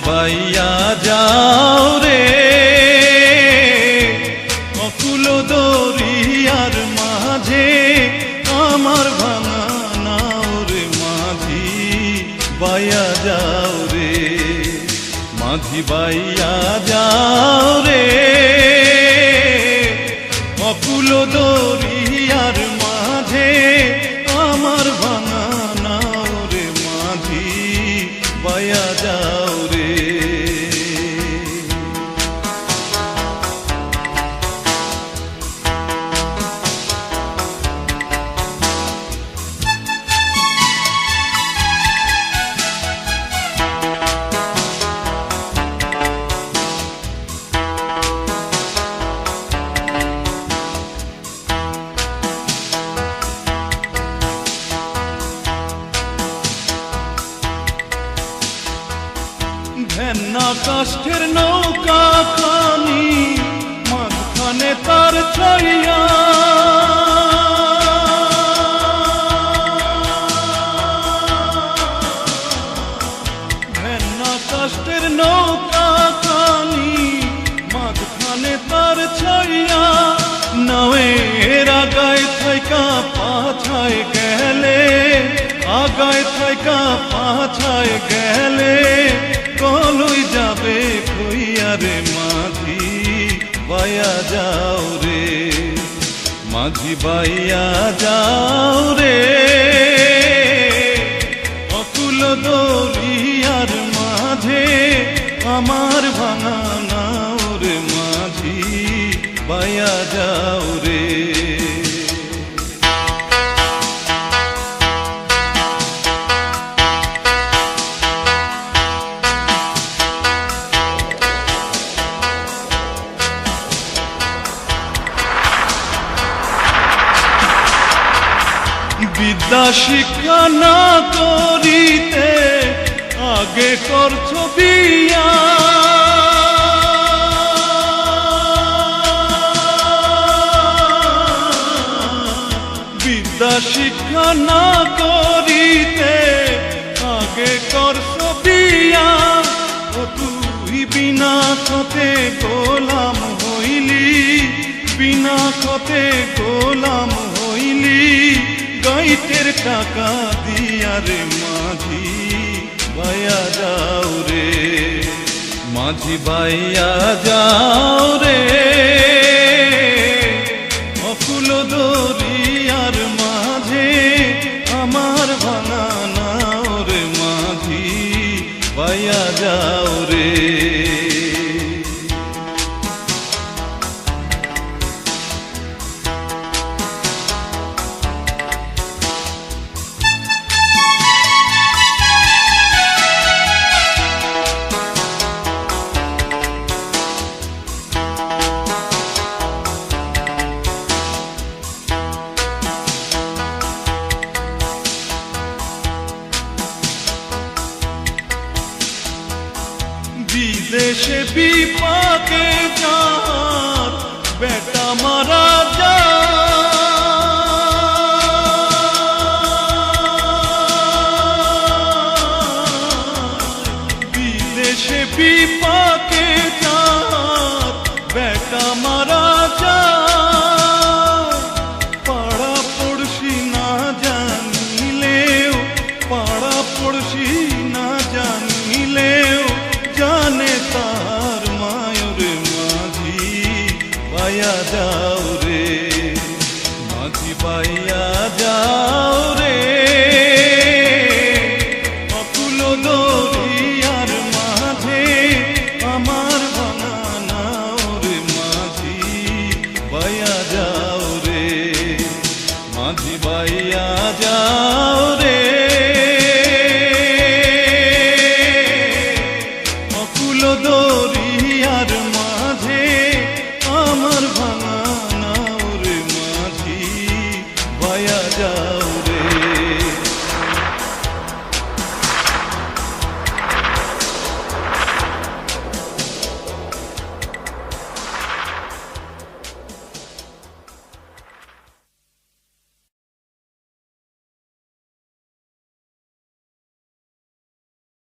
বাইয়া যাও রে অকুল দরিয়ার মাঝে আমার ভাঙা নাও রে মাঝি বাইয়া যাও রে মাঝি বাইয়া যাও রে অকুল দরিয়ার মাঝে আমার ভাঙা নাও রে মাঝি বাইয়া যাও রে ভেন্না কাষ্ঠের নৌকা খানি মাঝখানে তার ছাইয়া ভেন্না কাষ্ঠের নৌকা খানি মাঝখানে তার ছাইয়া নাওয়ের আগায় থাইকা পাছায় গেলে আগায় থাইকা পাছায় গেলে কলই যাবে কইয়া রে মাঝি বাইয়া যাও রে মাঝি বাইয়া যাও রে অকুল দরিয়ার মাঝে আমার ভাঙা নাও রে মাঝি বাইয়া যাও রে বিদ্যা শিক্ষা না করিতে আগে করছো বিয়া বিদ্যা শিক্ষা না করিতে আগে করছো বিয়া ও তুই বিনা খতে গোলাম হইলি বিনা খতে গোলাম হইলি গাইতের টাকা দিয়া রে মাঝি বাইয়া যাও রে মাঝি বাইয়া যাও রে অকুল দরিয়ার মাঝে আমার ভাঙা নাও রে মাঝি বাইয়া যাও রে বিদেশে বিপাকে যার বেটা মারা যায় বিদেশে বিপাকে যার বেটা মারা যায় পাড়া পড়শি না জানিলেও পাড়া পড়শি না জানিলেও জানে তার মায়ুর মাঝি বাইয়া যাও রে মাঝি বাইয়া যাও রে অকুল দরিয়ার মাঝে আমার ভাঙা নাও রে মাঝি বাইয়া